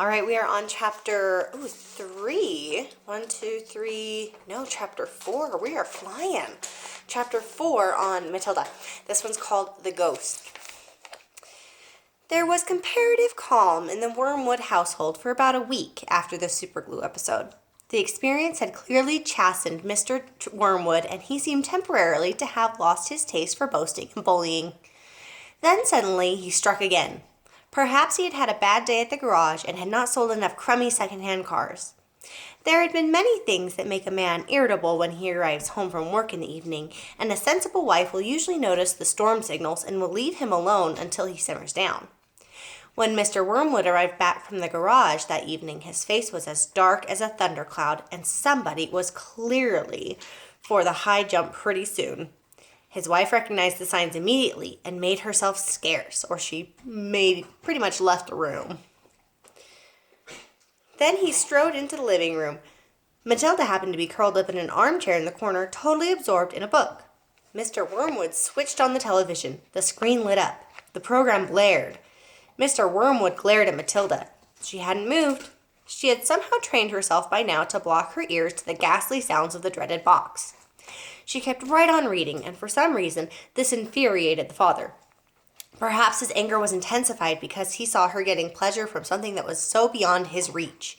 All right, we are on chapter 3. 1, 2, 3. No, chapter 4. We are flying. Chapter 4 on Matilda. This one's called The Ghost. There was comparative calm in the Wormwood household for about a week after the superglue episode. The experience had clearly chastened Mr. Wormwood, and he seemed temporarily to have lost his taste for boasting and bullying. Then suddenly he struck again. Perhaps he had had a bad day at the garage and had not sold enough crummy second-hand cars. There had been many things that make a man irritable when he arrives home from work in the evening, and a sensible wife will usually notice the storm signals and will leave him alone until he simmers down. When Mr. Wormwood arrived back from the garage that evening, his face was as dark as a thundercloud, and somebody was clearly for the high jump pretty soon. His wife recognized the signs immediately and made herself scarce, or she pretty much left the room. Then he strode into the living room. Matilda happened to be curled up in an armchair in the corner, totally absorbed in a book. Mr. Wormwood switched on the television. The screen lit up. The program blared. Mr. Wormwood glared at Matilda. She hadn't moved. She had somehow trained herself by now to block her ears to the ghastly sounds of the dreaded box. She kept right on reading, and for some reason, this infuriated the father. Perhaps his anger was intensified because he saw her getting pleasure from something that was so beyond his reach.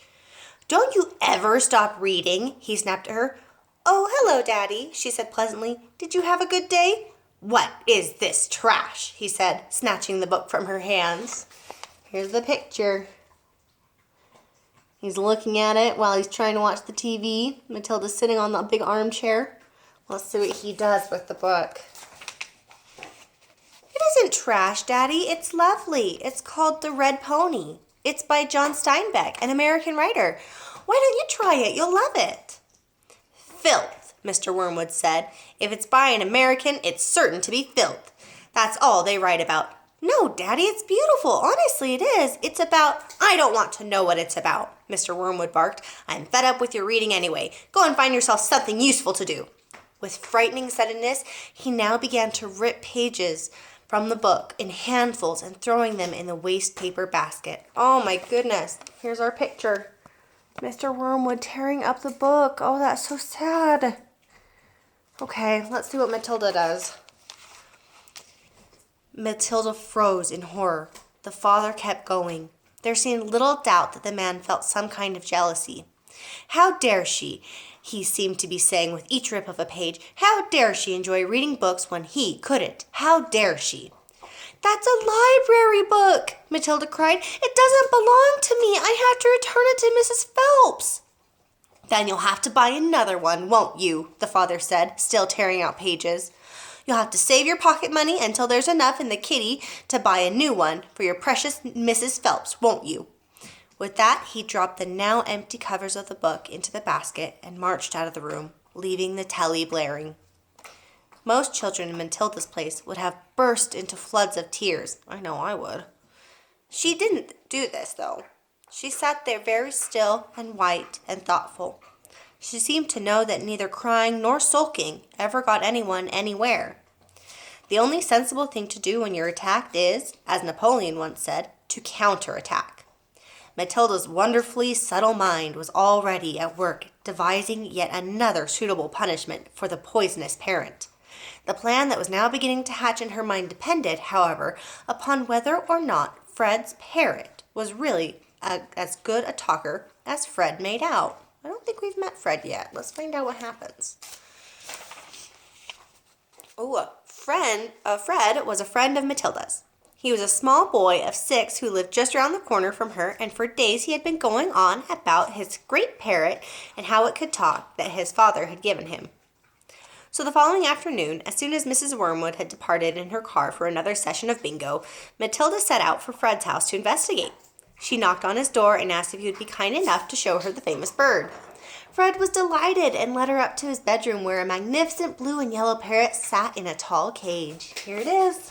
"Don't you ever stop reading?" he snapped at her. "Oh, hello, Daddy," she said pleasantly. "Did you have a good day?" "What is this trash?" he said, snatching the book from her hands. Here's the picture. He's looking at it while he's trying to watch the TV. Matilda's sitting on the big armchair. Let's see what he does with the book. "It isn't trash, Daddy. It's lovely. It's called The Red Pony. It's by John Steinbeck, an American writer. Why don't you try it? You'll love it." "Filth," Mr. Wormwood said. "If it's by an American, it's certain to be filth. That's all they write about." "No, Daddy, it's beautiful. Honestly, it is. It's about—" "I don't want to know what it's about," Mr. Wormwood barked. "I'm fed up with your reading anyway. Go and find yourself something useful to do." With frightening suddenness, he now began to rip pages from the book in handfuls and throwing them in the waste paper basket. Oh my goodness. Here's our picture. Mr. Wormwood tearing up the book. Oh, that's so sad. Okay, let's see what Matilda does. Matilda froze in horror. The father kept going. There seemed little doubt that the man felt some kind of jealousy. "How dare she?" he seemed to be saying with each rip of a page. "How dare she enjoy reading books when he couldn't? How dare she?" "That's a library book," Matilda cried. "It doesn't belong to me. I have to return it to Mrs. Phelps." "Then you'll have to buy another one, won't you?" the father said, still tearing out pages. "You'll have to save your pocket money until there's enough in the kitty to buy a new one for your precious Mrs. Phelps, won't you?" With that, he dropped the now empty covers of the book into the basket and marched out of the room, leaving the telly blaring. Most children in Matilda's place would have burst into floods of tears. I know I would. She didn't do this, though. She sat there very still and white and thoughtful. She seemed to know that neither crying nor sulking ever got anyone anywhere. The only sensible thing to do when you're attacked is, as Napoleon once said, to counterattack. Matilda's wonderfully subtle mind was already at work devising yet another suitable punishment for the poisonous parent. The plan that was now beginning to hatch in her mind depended, however, upon whether or not Fred's parrot was really as good a talker as Fred made out. I don't think we've met Fred yet. Let's find out what happens. Fred was a friend of Matilda's. He was a small boy of 6 who lived just around the corner from her, and for days he had been going on about his great parrot and how it could talk that his father had given him. So the following afternoon, as soon as Mrs. Wormwood had departed in her car for another session of bingo, Matilda set out for Fred's house to investigate. She knocked on his door and asked if he would be kind enough to show her the famous bird. Fred was delighted and led her up to his bedroom where a magnificent blue and yellow parrot sat in a tall cage. Here it is.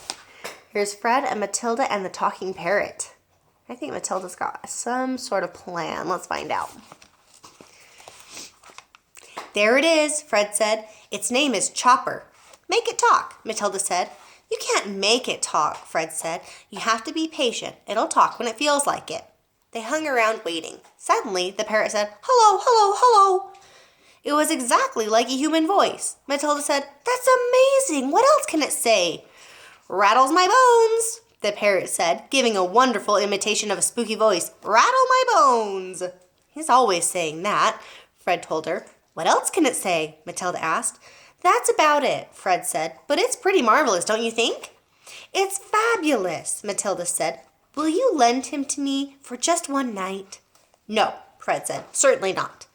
Here's Fred and Matilda and the talking parrot. I think Matilda's got some sort of plan. Let's find out. "There it is," Fred said. "Its name is Chopper." "Make it talk," Matilda said. "You can't make it talk," Fred said. "You have to be patient. It'll talk when it feels like it." They hung around waiting. Suddenly, the parrot said, "Hello, hello, hello." It was exactly like a human voice. Matilda said, "That's amazing. What else can it say?" "Rattles my bones," the parrot said, giving a wonderful imitation of a spooky voice. "Rattle my bones." "He's always saying that," Fred told her. "What else can it say?" Matilda asked. "That's about it," Fred said, "but it's pretty marvelous, don't you think?" "It's fabulous," Matilda said. "Will you lend him to me for just one night?" "No," Fred said, "certainly not."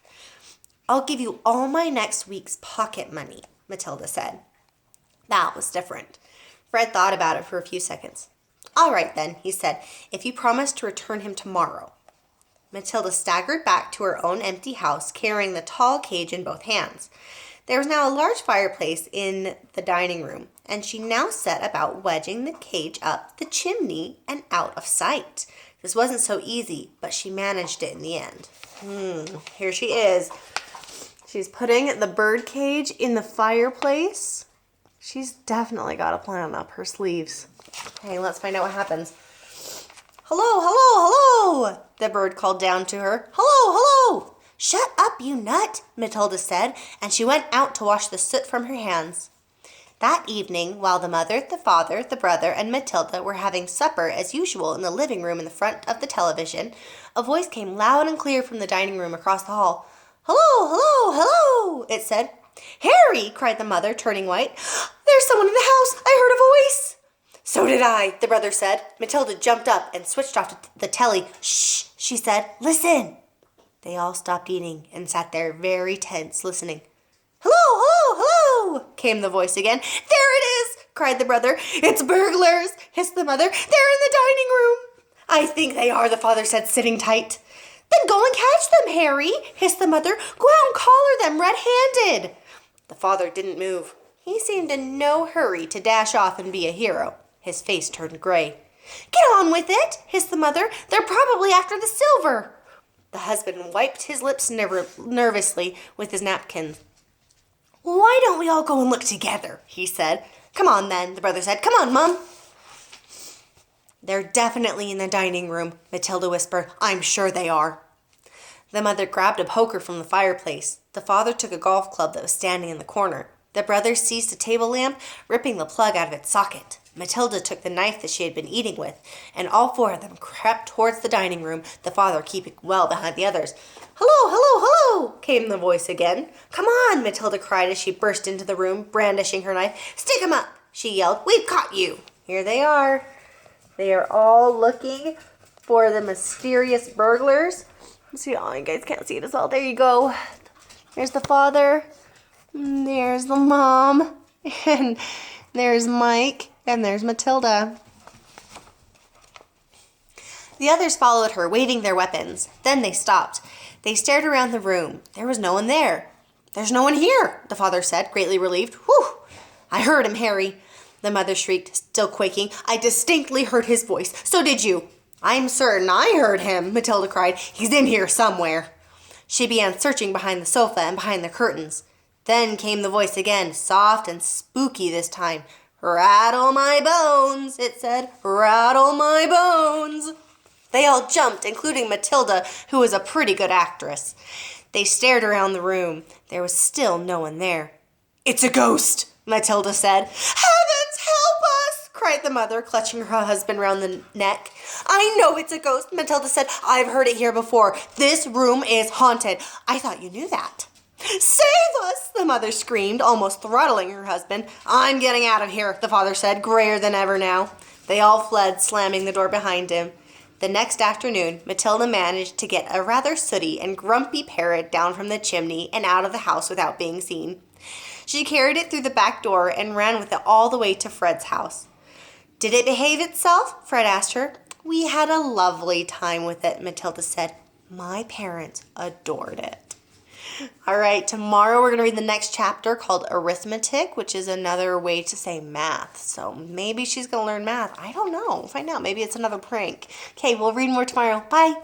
"I'll give you all my next week's pocket money," Matilda said. That was different. Fred thought about it for a few seconds. "All right then," he said, "if you promise to return him tomorrow." Matilda staggered back to her own empty house, carrying the tall cage in both hands. There was now a large fireplace in the dining room, and she now set about wedging the cage up the chimney and out of sight. This wasn't so easy, but she managed it in the end. Here she is. She's putting the bird cage in the fireplace. She's definitely got a plan up her sleeves. Okay, let's find out what happens. "Hello, hello, hello," the bird called down to her. "Hello, hello." "Shut up, you nut," Matilda said, and she went out to wash the soot from her hands. That evening, while the mother, the father, the brother, and Matilda were having supper as usual in the living room in the front of the television, a voice came loud and clear from the dining room across the hall. "Hello, hello, hello," it said. "Harry," cried the mother, turning white. "There's someone in the house. I heard a voice." "So did I," the brother said. Matilda jumped up and switched off the telly. "Shh," she said. "Listen." They all stopped eating and sat there very tense, listening. "Hello, hello, hello," came the voice again. "There it is," cried the brother. "It's burglars," hissed the mother. "They're in the dining room." "I think they are," the father said, sitting tight. "Then go and catch them, Harry," hissed the mother. "Go out and collar them red-handed." The father didn't move. He seemed in no hurry to dash off and be a hero. His face turned gray. "Get on with it," hissed the mother. "They're probably after the silver." The husband wiped his lips nervously with his napkin. "Why don't we all go and look together?" he said. "Come on, then," the brother said. "Come on, Mum." "They're definitely in the dining room," Matilda whispered. "I'm sure they are." The mother grabbed a poker from the fireplace. The father took a golf club that was standing in the corner. The brother seized a table lamp, ripping the plug out of its socket. Matilda took the knife that she had been eating with, and all four of them crept towards the dining room, the father keeping well behind the others. "Hello, hello, hello," came the voice again. "Come on," Matilda cried as she burst into the room, brandishing her knife. "Stick 'em up," she yelled. "We've caught you." Here they are. They are all looking for the mysterious burglars. See, oh, you guys can't see it as well. There you go. There's the father. There's the mom. And there's Mike. And there's Matilda. The others followed her, waving their weapons. Then they stopped. They stared around the room. There was no one there. "There's no one here," the father said, greatly relieved. "Whew! I heard him, Harry," the mother shrieked, still quaking. "I distinctly heard his voice. So did you." "I'm certain I heard him," Matilda cried. "He's in here somewhere." She began searching behind the sofa and behind the curtains. Then came the voice again, soft and spooky this time. "Rattle my bones," it said. "Rattle my bones." They all jumped, including Matilda, who was a pretty good actress. They stared around the room. There was still no one there. "It's a ghost," Matilda said. "Heavens, help us!" cried the mother, clutching her husband round the neck. "I know it's a ghost," Matilda said. "I've heard it here before. This room is haunted. I thought you knew that." "Save us!" the mother screamed, almost throttling her husband. "I'm getting out of here," the father said, grayer than ever now. They all fled, slamming the door behind him. The next afternoon, Matilda managed to get a rather sooty and grumpy parrot down from the chimney and out of the house without being seen. She carried it through the back door and ran with it all the way to Fred's house. "Did it behave itself?" Fred asked her. "We had a lovely time with it," Matilda said. "My parents adored it." All right, tomorrow we're going to read the next chapter called Arithmetic, which is another way to say math. So maybe she's going to learn math. I don't know. We'll find out. Maybe it's another prank. Okay, we'll read more tomorrow. Bye.